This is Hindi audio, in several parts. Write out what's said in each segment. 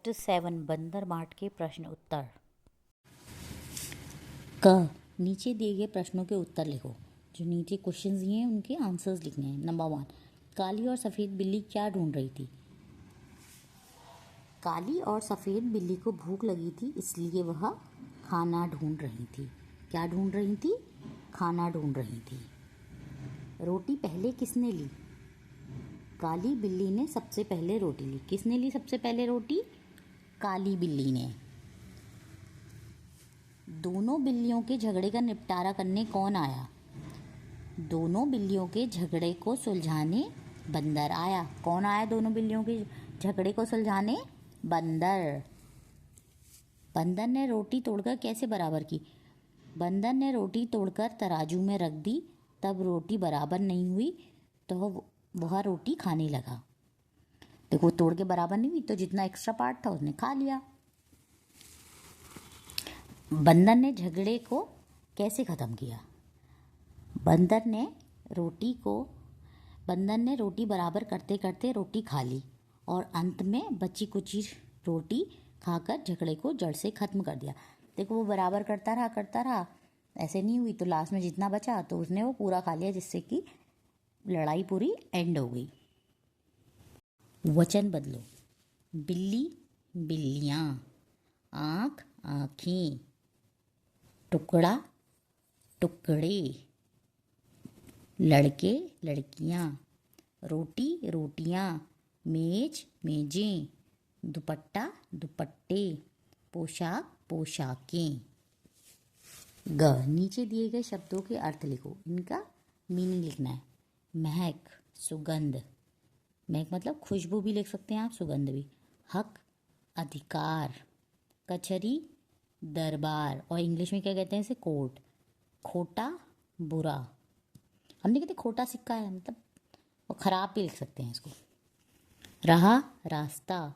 चैप्टर 7 बंदर मार्ट के प्रश्न उत्तर। नीचे दिए गए प्रश्नों के उत्तर लिखो। जो नीचे क्वेश्चंस दिए हैं उनके आंसर्स लिखने हैं। नंबर 1, काली और सफ़ेद बिल्ली क्या ढूंढ रही थी? काली और सफ़ेद बिल्ली को भूख लगी थी, इसलिए वह खाना ढूंढ रही थी। क्या ढूंढ रही थी? खाना ढूंढ रही थी। रोटी पहले किसने ली? काली बिल्ली ने सबसे पहले रोटी ली। किसने ली सबसे पहले रोटी? काली बिल्ली ने। दोनों बिल्लियों के झगड़े का निपटारा करने कौन आया? दोनों बिल्लियों के झगड़े को सुलझाने बंदर आया। कौन आया दोनों बिल्लियों के झगड़े को सुलझाने? बंदर। बंदर ने रोटी तोड़कर कैसे बराबर की? बंदर ने रोटी तोड़कर तराजू में रख दी, तब रोटी बराबर नहीं हुई तो वह रोटी खाने लगा। देखो, तोड़ के बराबर नहीं हुई तो जितना एक्स्ट्रा पार्ट था उसने खा लिया। बंदर ने झगड़े को कैसे ख़त्म किया? बंदर ने रोटी बराबर करते करते रोटी खा ली और अंत में बची कुची रोटी खाकर झगड़े को जड़ से ख़त्म कर दिया। देखो, वो बराबर करता रहा, ऐसे नहीं हुई तो लास्ट में जितना बचा तो उसने वो पूरा खा लिया, जिससे कि लड़ाई पूरी एंड हो गई। वचन बदलो। बिल्ली बिल्लियाँ, आँख आँखें, टुकड़ा टुकड़े, लड़के लड़कियाँ, रोटी रोटियाँ, मेज मेजें, दुपट्टा दुपट्टे, पोशाक पोशाकें। नीचे दिए गए शब्दों के अर्थ लिखो। इनका मीनिंग लिखना है। महक, सुगंध। महक मतलब खुशबू भी लिख सकते हैं आप, सुगंध भी। हक, अधिकार। कचहरी, दरबार, और इंग्लिश में क्या कहते हैं इसे? कोर्ट। खोटा, बुरा। हमने कहते खोटा सिक्का है, मतलब वो खराब भी लिख सकते हैं इसको। राह, रास्ता।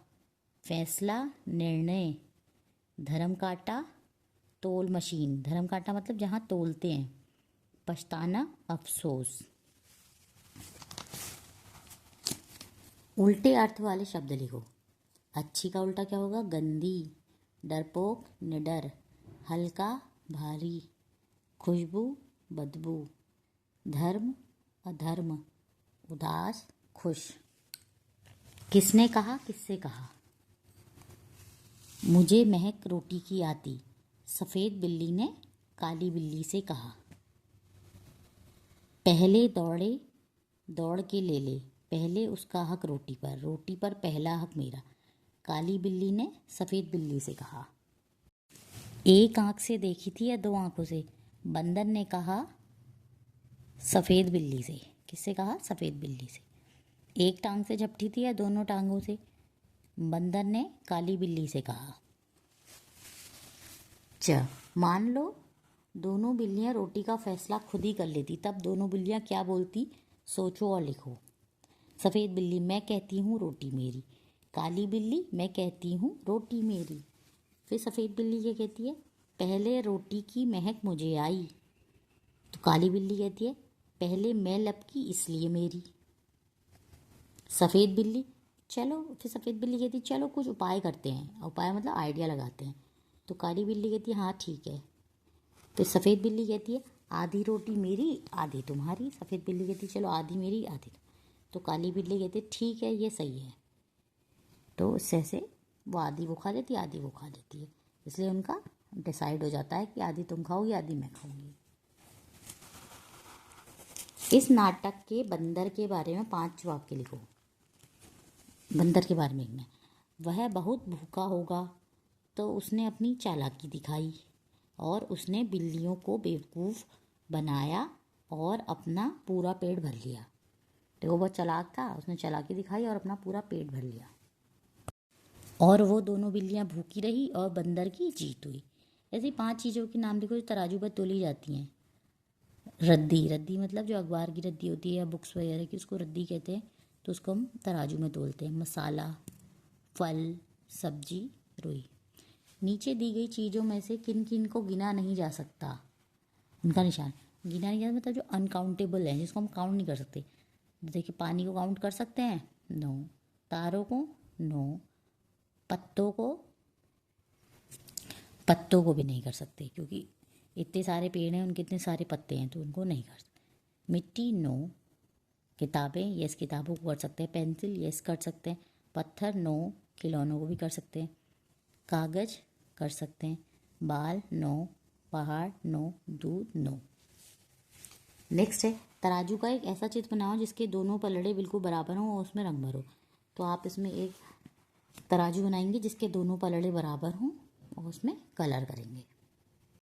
फैसला, निर्णय। धर्म कांटा, तोल मशीन। धर्म कांटा मतलब जहाँ तोलते हैं। पछताना, अफसोस। उल्टे अर्थ वाले शब्द लिखो। अच्छी का उल्टा क्या होगा? गंदी। डरपोक, निडर। हल्का, भारी। खुशबू, बदबू। धर्म, अधर्म। उदास, खुश। किसने कहा, किससे कहा? मुझे महक रोटी की आती, सफ़ेद बिल्ली ने काली बिल्ली से कहा। पहले दौड़े, दौड़ के ले ले, पहले उसका हक रोटी पर पहला हक मेरा, काली बिल्ली ने सफ़ेद बिल्ली से कहा। एक आँख से देखी थी या दो आँखों से? बंदर ने कहा सफ़ेद बिल्ली से। किससे कहा? सफ़ेद बिल्ली से। एक टांग से झपटी थी या दोनों टांगों से? बंदर ने काली बिल्ली से कहा। मान लो दोनों बिल्लियाँ रोटी का फैसला खुद ही कर लेती, तब दोनों बिल्लियाँ क्या बोलती? सोचो और लिखो। सफ़ेद बिल्ली, मैं कहती हूँ रोटी मेरी। काली बिल्ली, मैं कहती हूँ रोटी मेरी। फिर सफ़ेद बिल्ली क्या कहती है? पहले रोटी की महक मुझे आई। तो काली बिल्ली कहती है पहले मैं लपकी इसलिए मेरी। सफ़ेद बिल्ली, फिर सफ़ेद बिल्ली कहती चलो कुछ उपाय करते हैं। उपाय मतलब आइडिया लगाते हैं। तो काली बिल्ली कहती है हाँ ठीक है। तो सफ़ेद बिल्ली कहती है आधी रोटी मेरी आधी तुम्हारी। सफ़ेद बिल्ली कहती चलो आधी मेरी आधी। तो काली बिल्ली कहती ठीक है, ये सही है। तो उससे से वो आधी वो खा लेती है, आधी वो खा लेती है। इसलिए उनका डिसाइड हो जाता है कि आधी तुम खाओगी आधी मैं खाऊंगी। इस नाटक के बंदर के बारे में 5 वाक्य लिखो। बंदर के बारे में लिखना है। वह बहुत भूखा होगा तो उसने अपनी चालाकी दिखाई और उसने बिल्लियों को बेवकूफ़ बनाया और अपना पूरा पेट भर लिया। देखो, बहुत चालाक था, उसने चालाकी दिखाई और अपना पूरा पेट भर लिया। और वो दोनों बिल्लियाँ भूखी रही और बंदर की जीत हुई। ऐसी 5 चीज़ों के नाम लिखो जो तराजू पर तोली जाती हैं। रद्दी, रद्दी मतलब जो अखबार की रद्दी होती है या बुक्स वगैरह की, उसको रद्दी कहते हैं। तो उसको हम तराजू में तोलते हैं। मसाला, फल, सब्जी, रुई। नीचे दी गई चीज़ों में से किन किन को गिना नहीं जा सकता? उनका निशान। गिना नहीं जा सकता मतलब जो अनकाउंटेबल है, जिसको हम काउंट नहीं कर सकते। देखिए, पानी को काउंट कर सकते हैं? नो। तारों को? नो। पत्तों को भी नहीं कर सकते, क्योंकि इतने सारे पेड़ हैं, उनके इतने सारे पत्ते हैं, तो उनको नहीं कर सकते। मिट्टी नो। किताबें, यस किताबों को कर सकते हैं। पेंसिल, यस कर सकते हैं। पत्थर नो, खिलौनों को भी कर सकते हैं। कागज कर सकते हैं। बाल नो, पहाड़ नो, दूध नो। नेक्स्ट है तराजू का एक ऐसा चित्र बनाओ जिसके दोनों पलड़े बिल्कुल बराबर हों और उसमें रंग भरो। तो आप इसमें एक तराजू बनाएंगे जिसके दोनों पलड़े बराबर हों और उसमें कलर करेंगे।